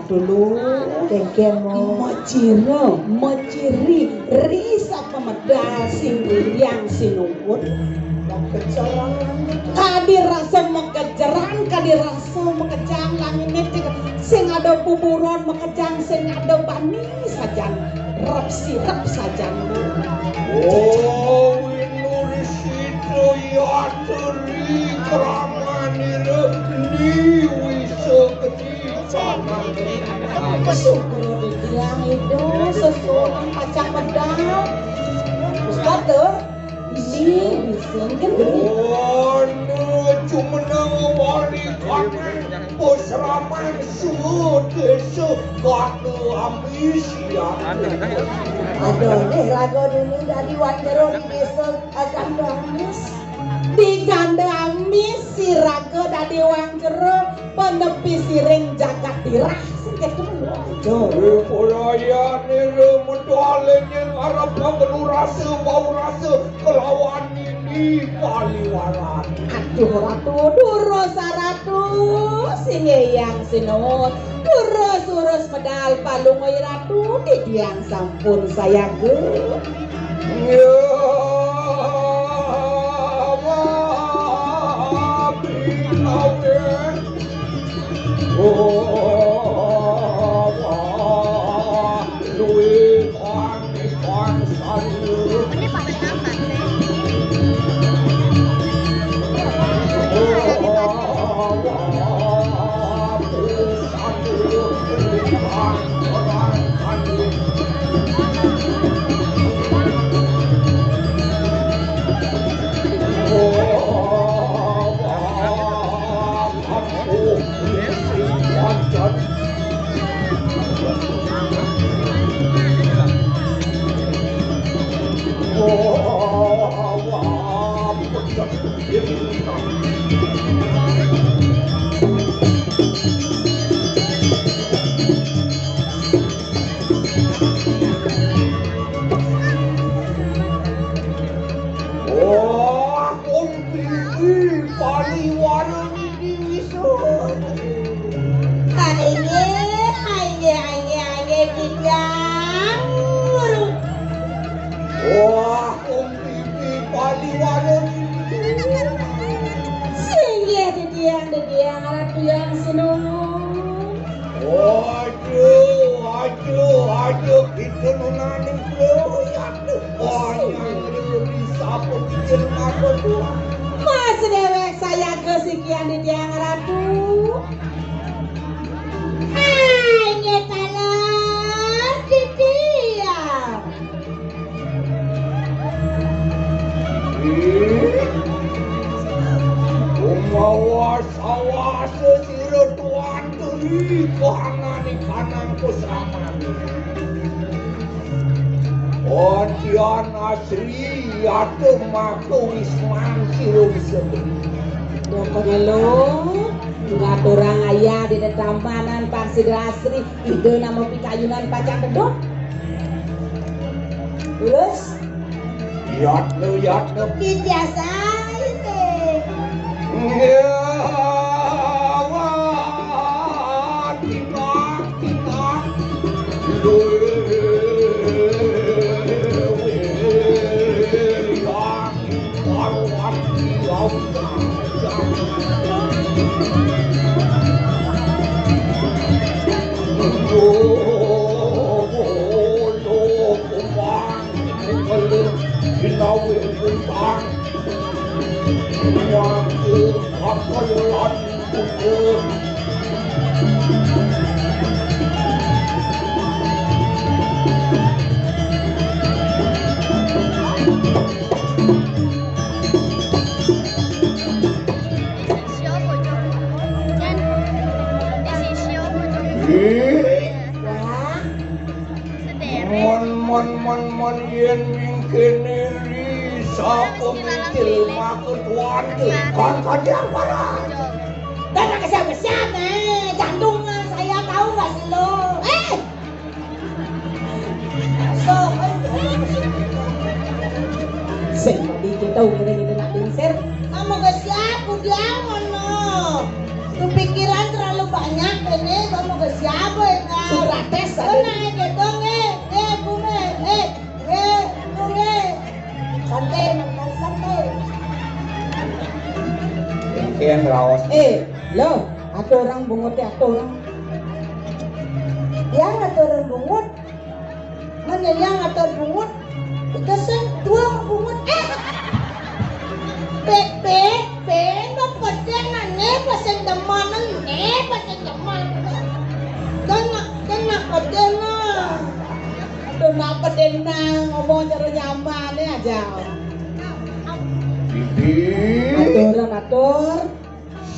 Dulu dengkeng meciri risa pemedal sing yang sinungkut kadir rasa mekejaran kadir rasa mekejang langit sing ada buburon mekejang sing ada bani sajan rep sirap sajan oh inurisito ya teri kramanira ni wisa ketisanan syukur yang itu sesuatu pacak pedang Ustaz tuh ini bisa kan oh cuma nama balikan posraman semua desa batu ambisi aduh nih lagu ini dari Wanjero di desa Gandamis di Gandamis si raga dari Wanjero penepi siring jagat dirah Polaya nere medalen yang Arab bau rasa kelawan ini paliwaran. Aduh ratu durosa ratu singe yang sinut durus medal palungoy ratu di tiang sampun saya ge. Ya Mas dewek saya kesekian di tiang ratu. Hai nyetalan di tiang. Umawa sawah sesiro tuan teri kanan pusraman. Odian asri atau maku wisman sirum sebeli. Pokoknya lo nggak orang ayah di tampanan pasir asri ide nama pikayunan pacak kedok. Terus? Yat lo. Biasa ini. kene sapa mikir maketuan kon yang parah. Dan kesiap-kesiap jantungan saya tahu nggak sih lo? So, sing tadi kita ngene nak pingsir. Kamu kesiap udah no. Kepikiran terlalu banyak ini kamu kesiap enggak? Surates ada. Gitu bunge. Bunge. Santai, santai. Mungkin raos. Loh, ada orang bungut ya, ada orang. Yang ada orang bungut. Mana yang ada bungut? Itu sen dua bungut. No pasen nane, pasen deman nane, pasen deman. Kena pasen na. Aduh, nak pasen na ngomong cara nyaman aja. Bibi. Atur.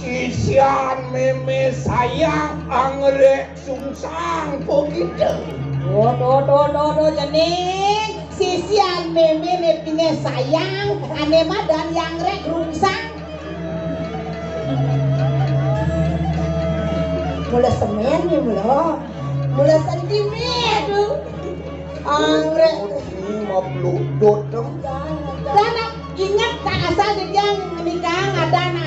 Sisian meme sayang angrek sungsang begitu. Do jening sisian meme pine sayang ane madan yang rek rungsang. Mula semen nih mula sentimen aduh. Angrek ini mau peludut dong. Dan ingat tak asal dia menikah ada anak.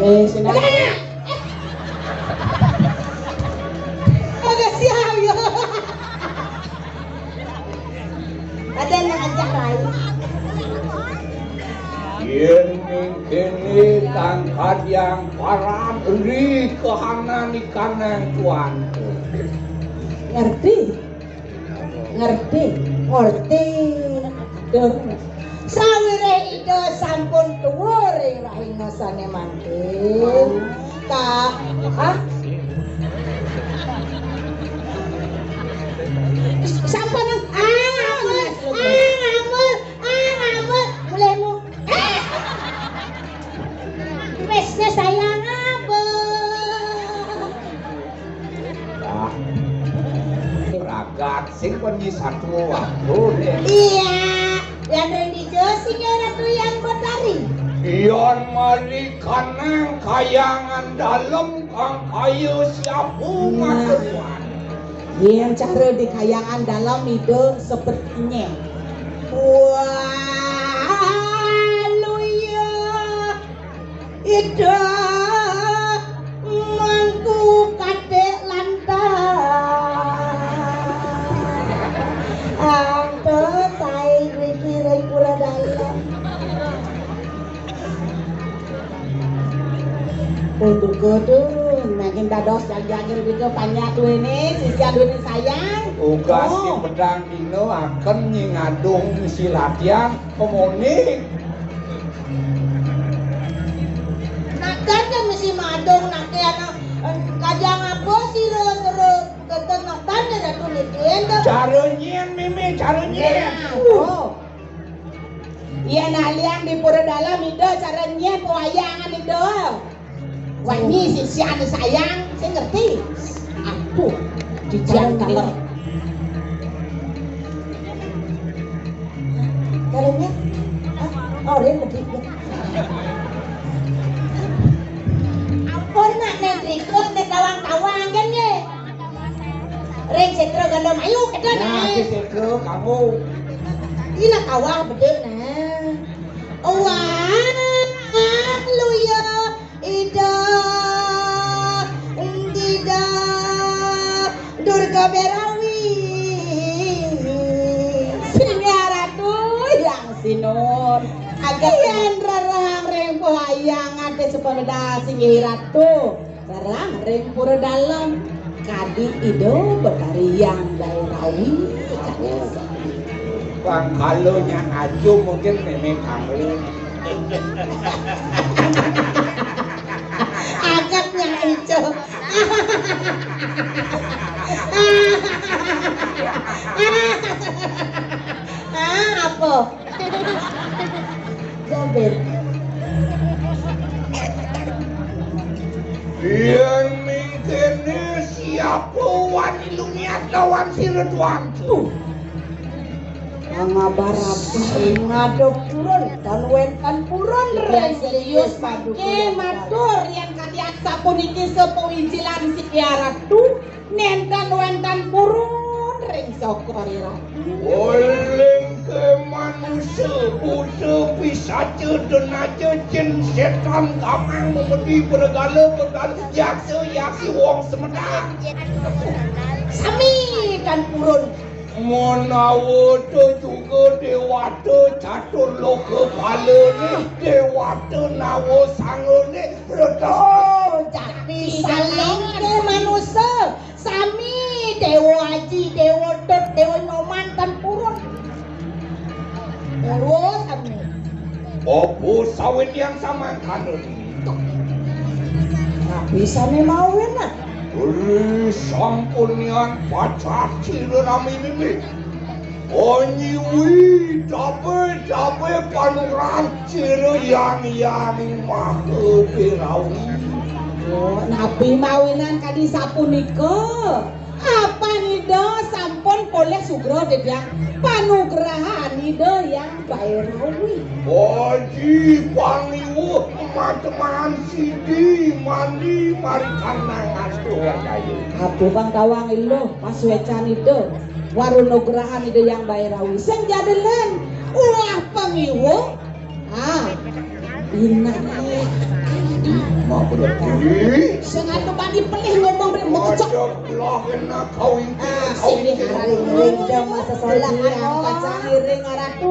Sini. Agak siap ya. Ada yang ajak lain. Kini tangkad yang paran ri kehanan ikanan tuan. Ngerti? Sawire ida sampun tuwa ring rahingasane mangke. Sampai nang ngamul mulaimu. Wesnya sayang apa? Ragat sing kon di satu waktu deh. Iya, yang religius ini ratu yang berdari. Ion mari kanang kayangan dalam kang kayu siapu matuan. Yang cara di kayangan dalam itu sepertinya. Wah, luya, ida mangku kadek lantai. Angka tai kira pura dalam. Untuk kodun, makin dados jaga juga banyak tuh ini, sisi ini sayang. Ugas si pedang dino akan ngadung si latihan komuni. Nakanya mesti madong naknya kajang apa sih terus kata nakanya ratu itu. Caranya mimi caranya. Iya naliang di pura dalam itu caranya pewayangan itu. Wangi sisi ane sayang, saya ngerti. Aku di jalan dalam. Caranya? Dia lebih. Ampun nak nentrikut nek tawang-tawang kan ye. Ring setro gandom ayo kita Nah, nih. setro kamu. Ila kawah bedek nah. Wah, lu ya ida Durga Berawi Singaratu yang sinun agak yang rarang ring pohayang ada sepeda singiratu rarang ring pura dalam kadi ido bertari yang dairawi Bang kalau yang aju mungkin memang kamu. agaknya itu apa jabir Yang mikirnya siapa wani lumiat lawan si Ridwan tuh. Ngabarap ngadok purun dan wentan purun reng serius matur yang kadiaksa puniki sepuijilan si Ratu nentan wentan purun reng sokori Ratu oleh ke manusia buta bisa cedenaja jin setan kamang memedi bergala jaksa yaksi wong semedang sami kan purun Menawata juga dewata catur lo kepala ni dewata nawa sanga ni oh jadi saling ke manusia sami dewa aji dewa dot dewa nyoman kan purun terus sami Opo sawit yang sama kan ni bisa nih mawin lah sampunian pacar cira rami ini onyiwi dape panuran cira yang maha berawi oh nabi mawinan kadi sapunika apa nido sampun poleh sugro dedang panugrahan nido yang bairawi Oji pangiwu teman-teman sidi mandi mari kanangan doa kayu. Abu bang tawang ilo mas wecan itu warunugrahan itu yang bairawi sing jadelen ulah pangiwu ina Ma berarti sing atuh bani pelih ngomong rek mocok lah kena kawin sini haring jam masa sholat yang kacang hiring aratu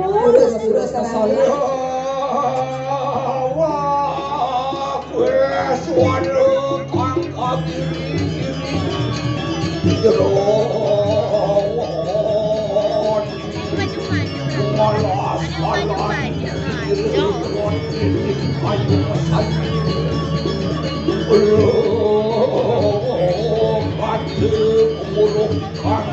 terus sholat wah suara angkat kiri jeroan malas ayo padu pemulukan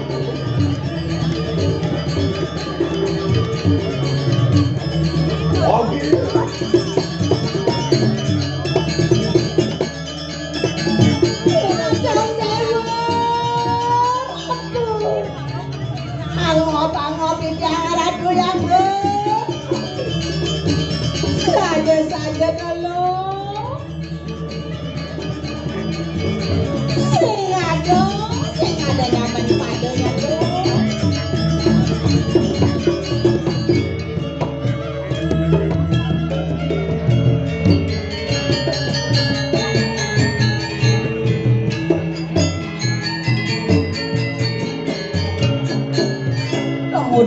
saja kalau sing ada nyaman padanya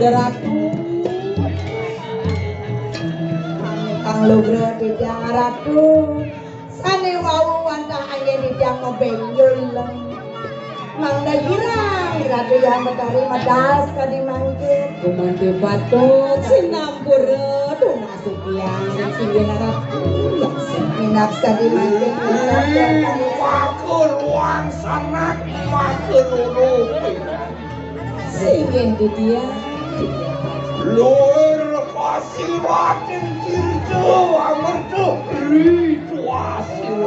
Ratu Kang Lugro Didang Ratu sane wau wantah aye didang mebenjol mangda girang Ratu yang medari medas kadi mangkit kumante patut sinampur tuh masuk yang singin Ratu yang minap kadi mangkit makan ruang sanak makan rupi singin di dia luar kasih batin cirjo amerto itu hasil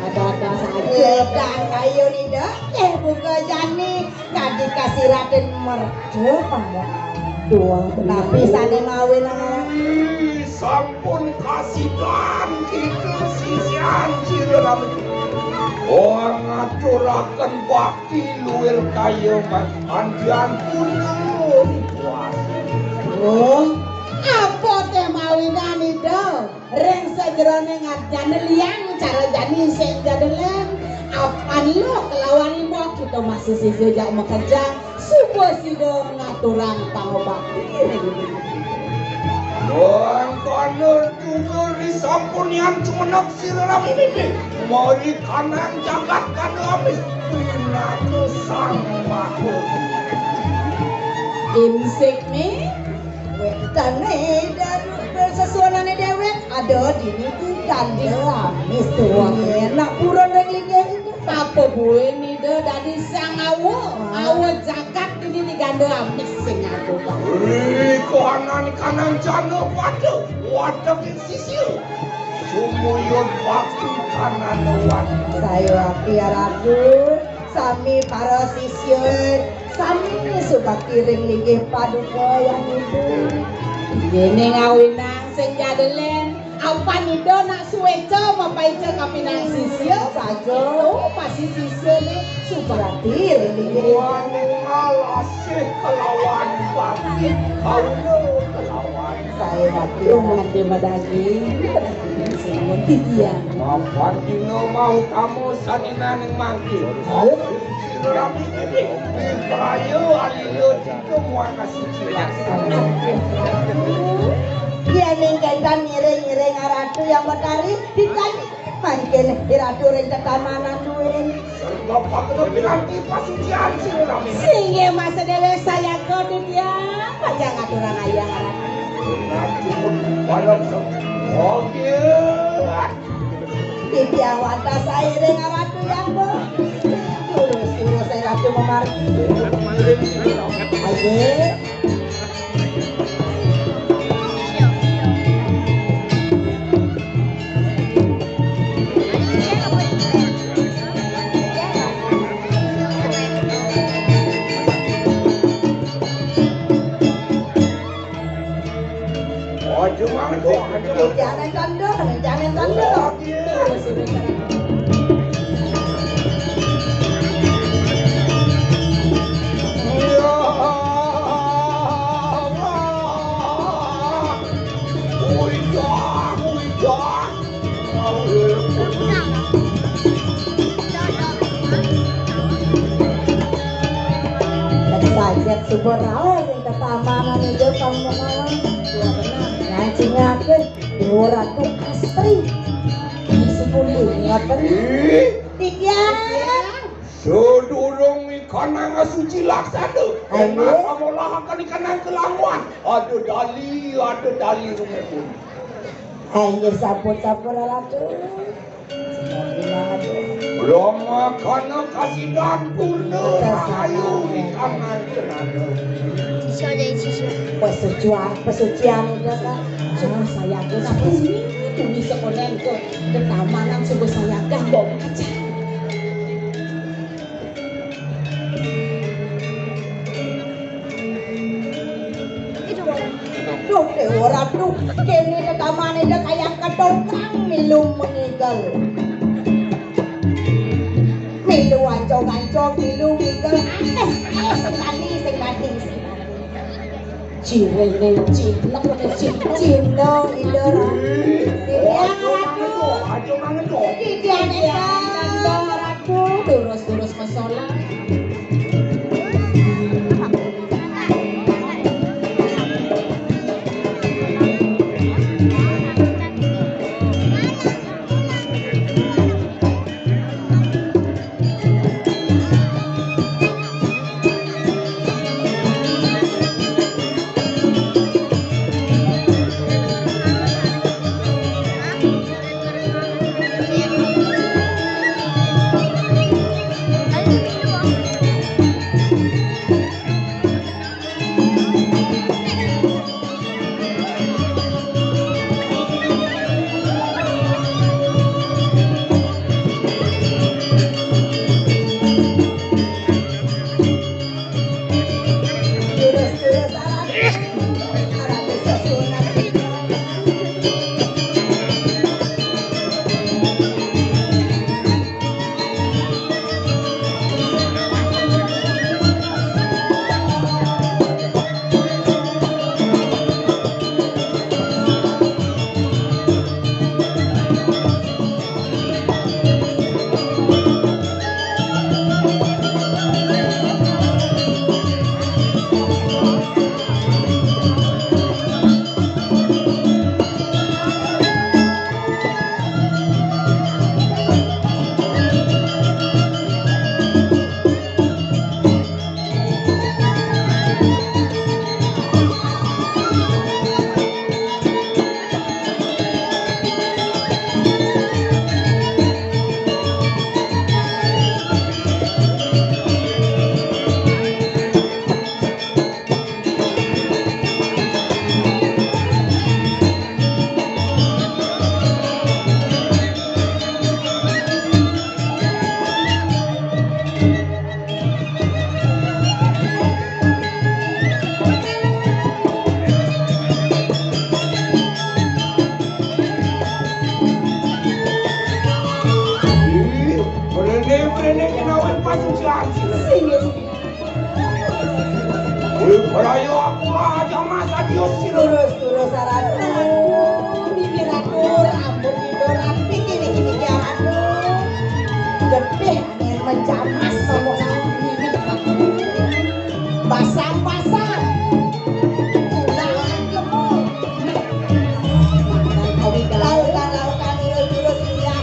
ada saja dan kayu nida buka jani tadi kasih raden merjo pada dua tapi sane mawin sampun kasih dan kita sisian cireram orang ngaturakan bakti luar kayu andian punya oh apa teh mawinan itu reng sejerone ngadjane liang cara jani sing jadelen apan lo kelawan ibu kita masih sejak mekerja subuh sido ngaturang pangobakti Doang kanan juga disampunian cumenak siram ini mari kanan jagat kanan habis pinatu sang makhluk imsik nih wetane dan sesuanane dewek ada di niki kandela mistuang enak puron reglingnya apa bue nih de dari sang awo jagat ini diganda amis sing aku kanan jana waduh waduh sisir sumuyun bakti kananuan. Saya Pia Ratu, sami para sisyon, sami suka kiring ligih paduka yang itu. Gini ngawinang sing jadelen, apa nido nak suweco mapaica kapinang sisyo saja. Oh pasti sisyo nih suka kiring ligih. Alasih kelawan bakti kau kelawan. Saya Pia Ratu madagi, semua tidian. Mapan dino mau kamu saninan yang mangki. Rami ini Prayo alilo itu mau kasih cilas. Dia ninggalkan ngiring-ngiring aratu yang betari ditanya mungkin iratu ring tetamanan duin. Bapak itu nanti pasucian sih Rami. Singe masa dewe saya kode dia panjang aturan ayah aratu. Nanti pun malam oke. Tidak wadah saya ring aratu yang bo. Terus saya ratu memarki. Ayo. Jangan tanda. Sajak subur rawa yang ketamanan itu kamu malam. Dua benar. Ngancing aku, dua ratu astri. Di 10 ngapain? Tiga. Sedurung ikan nang suci laksana. Ayo. Kamu lahakan ikan nang kelanguan. Ada dali rumah pun. Ayo sapur-sapur ratu. Belum makan kasih dapur ayo ikan nang kenana. Pesucian itu kan. Cuma saya ke sini. Tuni sekolah ke ketamanan subuh saya gambok aja. Duh, orang tuh kini ketamanan dia kayak kedongkang milum meninggal. Milu ancong-ancong, milu meninggal. Sing mati. Cireng cinlok cinno indora. Ratu terus masalah. mrene kenawen pasucian Singit. Prayo aku mah aja masa dios sira. Terus saratu. Mikir aku rambut idola pikir iki aku. Gede aneh menjamas sama basah-basah. Lautan terus ya.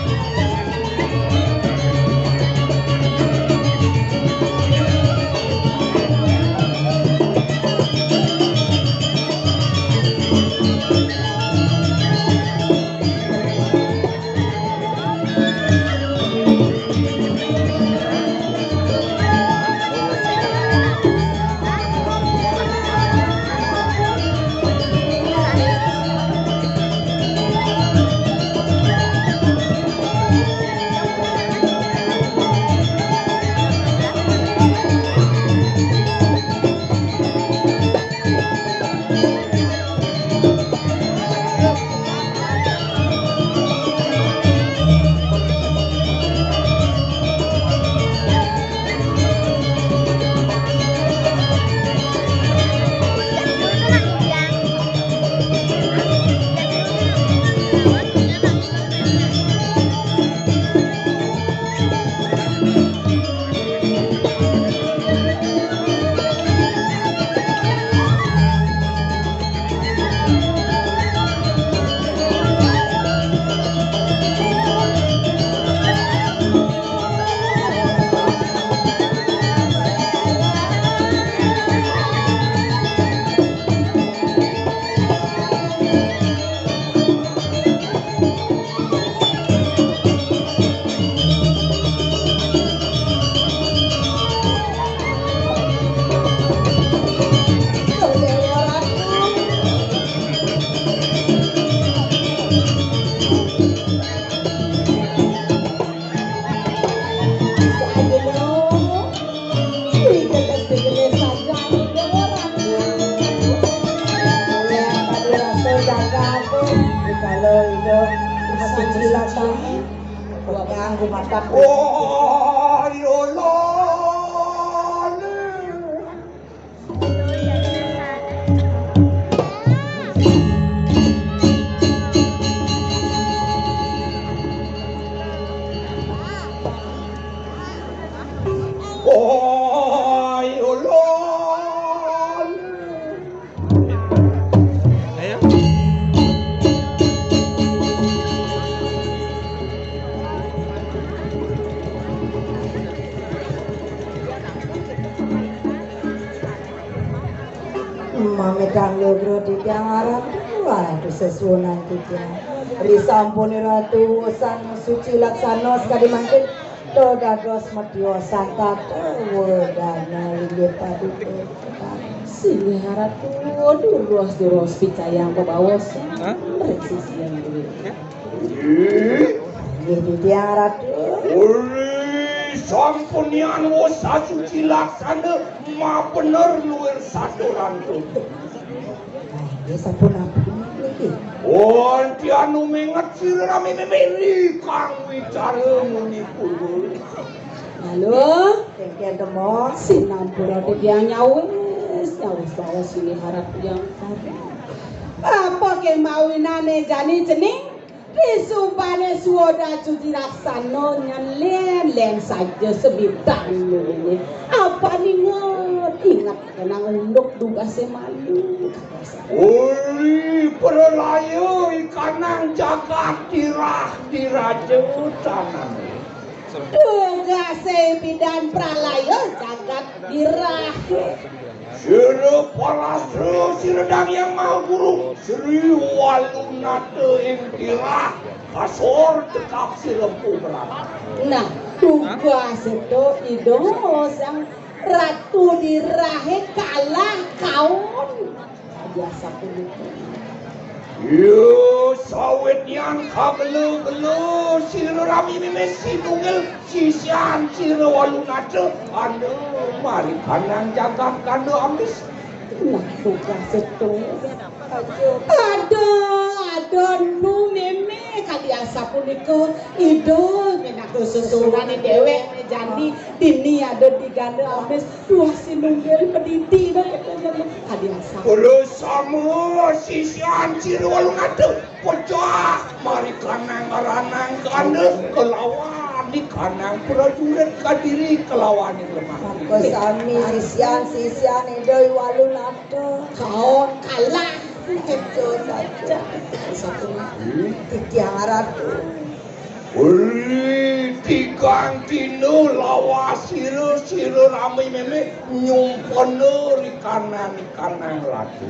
Oh, yolo. Oh, yolo. Mamedang logro di tiang waduh sesunan kita risampuni ratu san suci laksana sekali mangkin todados medyo santa wedana linggih paduka sini haratu duros picayang kebawas reksisi yang duwe di tiang ratu Sampunian wasa suci laksana ma bener luar sadoran tuh. Ya sampun ampun iki. Oh, anu menget sirami memeri kang wicara muni pulul. Halo, tengke demo sinampura dia nyawes bawa sini harap yang tadi. Apa ke mawinane jani jening? Risubane suoda cuci laksana len saja sebidang ini. Apa nih ingat kenang unduk duga semalu. Uli perlayu ikanang jagat dirajeutan. Duga sebidan pralayo jagat dirah. Sira palasru siredang yang mau guru Sri Walunate ing dirah kasor tekap silempu berat. Nah, tugas itu sang ratu dirahe kalah kaon biasa kulit. Yo sawit yang kagelu-gelu sira rami mimesi tunggal sisian sira Walunate anu mari kanang jagat kando ambis. Nah, tugas itu. Aduh, nu memek kadiasa punika idul minaku susurane dhewek jani dini ada diganda amis dua sinunggil pediti dah kadiasa Kulo samu sisian cirul ngadu pecah mari kanang ranang kande kelawan di kanang prajurit kadiri kelawan lemah. Sami sisian edoi walun ada kaon kalah itu saja satu tiara Uli tigang tino lawas siru ramai meme nyumpone di kanan latu.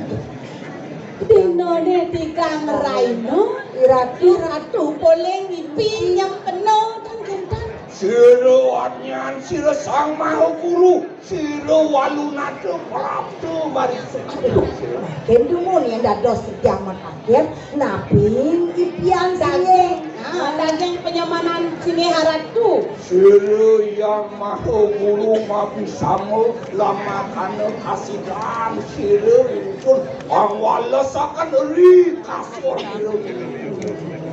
dino ne tikang raino ratu poleng ngipi nyempeno kan kentan Siru anyan siru sang maha guru siru walunado prapto barisu. kendu mon yang dados kiamat akhir nabi ipian saya daging penyamanan sini haratu Siru yang maha guru mabisamo lama kana kasidan siru itu angwalas akan eri kasur siru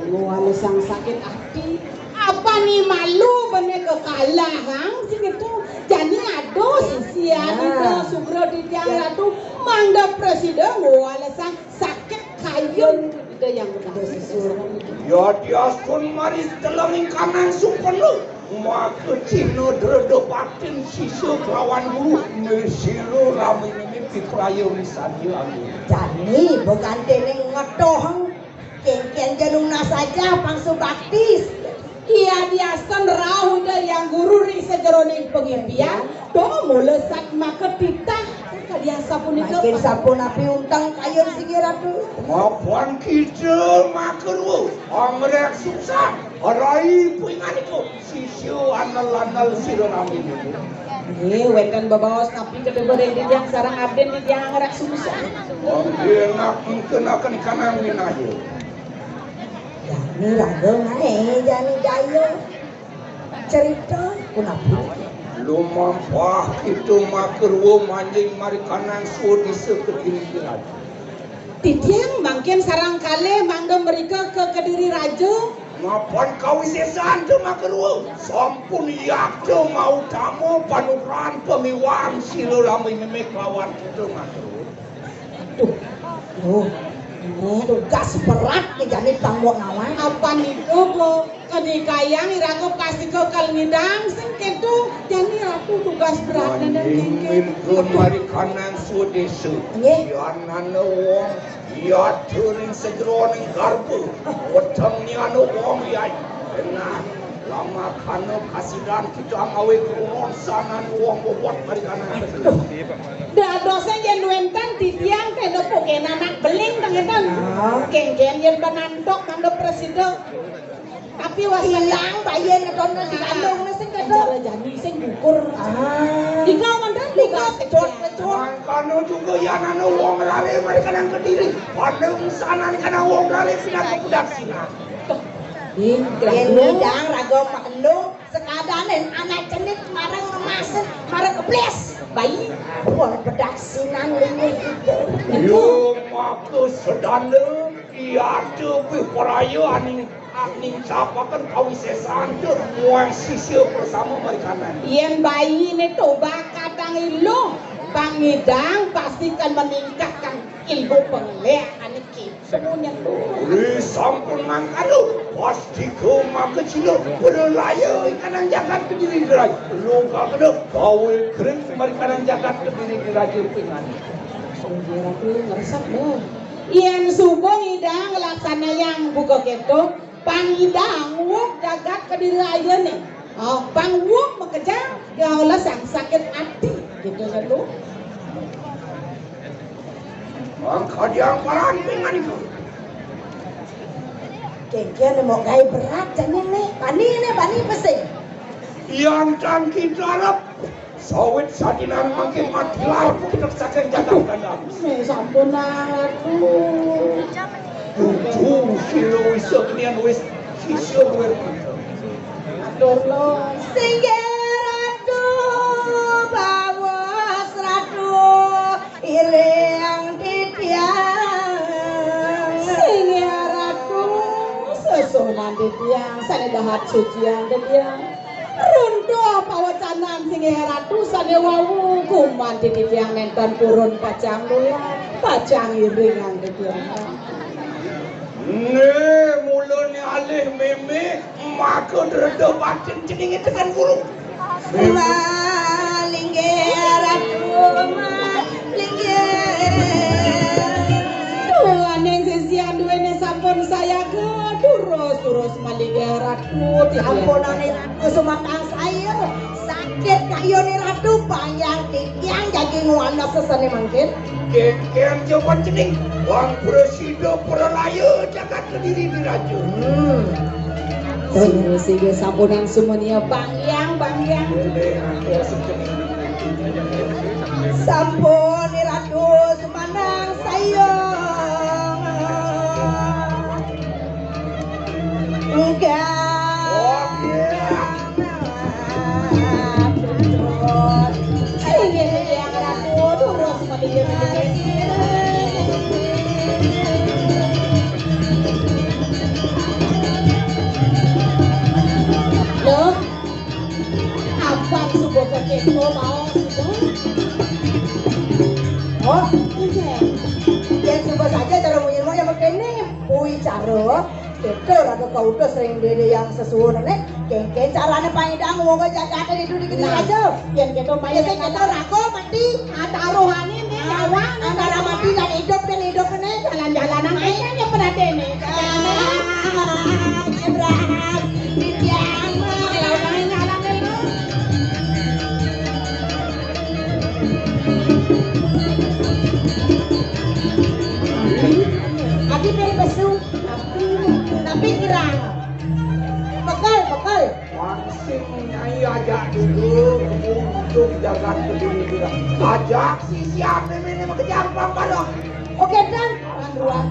Walau sang sakit hati apa nih malu bener kekalahan sih gitu jadi ado sisian itu sugro di tiang ratu mangga presiden walau sang sakit kayun itu yang benar ya diaspun maris telangin kanan supenu maka cino dredo batin sisu kelawan guru mesiru ramai ini pikrayo misalnya jani bukan teneng ngetoheng ken jaluna saja pangsu baktis Iya diasan rahu dah yang guru ri sejeroning pengimpian do mulesat maka titah kadiasa punika makin sapun api untang kayun sigiratu mapuan kita makerwo angrek susah arai puinganiku sisu anal siru ramai ini wetan babawas tapi kedebere di yang sarang abden di yang ngerak susah enak kenakan kanan winayo jani raga jani jaya cerita kunapi lumampah itu makerwo manjing mari kanan su di seketini kirat titiang mangkin sarang kale mangga mereka ke Kediri Raja mapan kawisesan tu makerwo sampun yak tu mau tamu panuran pemiwang silu ramai memek lawan itu makerwo tugas berat nih jani tanggung nawan apa niku po kadikayang irago pasti ko kalngidang sing ketu jani ratu tugas berat dan manjing min mari kanan su desu yanan wong ya turing sedroning garpu wetengnya no wong ya enak lama kano kasidan kita ngawe kurun sanan wong bobot mari kanan da dosen yen wentan titiang teh do poken anak beling tangetan kengken yen banantok nando presiden tapi hilang bayen ngeton si kandung sing kedo jani sing ngukur dika mandan dika kecot kano juga ya nano wong lare mari kanan Kediri pandeng sanan kana wong lare pindah ke budak sina yen ngidang raga makendung sekadanen anak cenit marang ngemasen marang kebles bayi wong bedak sinan linggih yo maku sedande iya tu pi perayo aning capakan kawisesan tu muang sisir bersama mari kanan yen bayi ini toba kadang ilu pangidang pastikan meningkatkan ilmu penglihatan iki semuanya Ri sampun mangkadu pasti ko makecilo berlaya kanan jagat Kediri gerai luka kedo gawe kering mari kanan jagat Kediri gerai pingan sonjera tu ngeresep lo yen subuh ngidang laksana yang buka keto pangidang wuk jagat Kediri aja nih pang wuk mengejar gaulah sang sakit hati gitu satu angka yang paran pingan itu kengken mau gai berat jani nih bani pesing yang can kita harap sawit sadinan makin mati laut kita saking jatuh kandang sampun aku tujuh kilo isok nian wis sisyo wer atur lo Singgiratu bawas ratu iring titiang sing ratu sesona sholat sucian dia runtuh pawacanan sing ratu sane wau kuman titiang nenten purun pacang doya pacang iringan dia mulanya alih meme maka rada batin cening dengan burung Malingge ratu malingge Tuaning sisian duwene sampun saya ke turus malingge ratu ampunane sumatang saya sakit kayo ni ratu bayang tiang jadi nguana sesane mangkin kekian jawaban cening wang presida perlaya jagat kediri di raja Sige sampunan sumenia bangyang sampun ni ratu sumanang sayang enggak Loh, apa subuh kekepo mau subuh? oh Iya. ya coba saja cara mau yang begini pui cara itu ratu kau tuh sering dede yang sesuatu nih kengke caranya panjang mau ke Jakarta itu dikit aja Yang kita main biasa kita rago mati taruhan ini nyawa antara mati dan hidup nih jalan-jalanan kayaknya pernah dene. Abraham diam Abi pilih besu tapi kirang bekal Wangsing nyai ajak dulu untuk jagat kediri di raja ajak si siap meme mengejar pambalok oke dan Ruang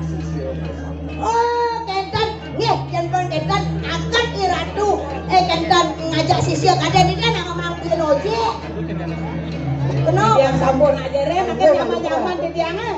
oh kentan nih yang pun kentan akan iratu kentan ngajak sisir kadang ini kan ngomong bikin ojek kenapa yang sampun aja re makin nyaman-nyaman di tiangnya.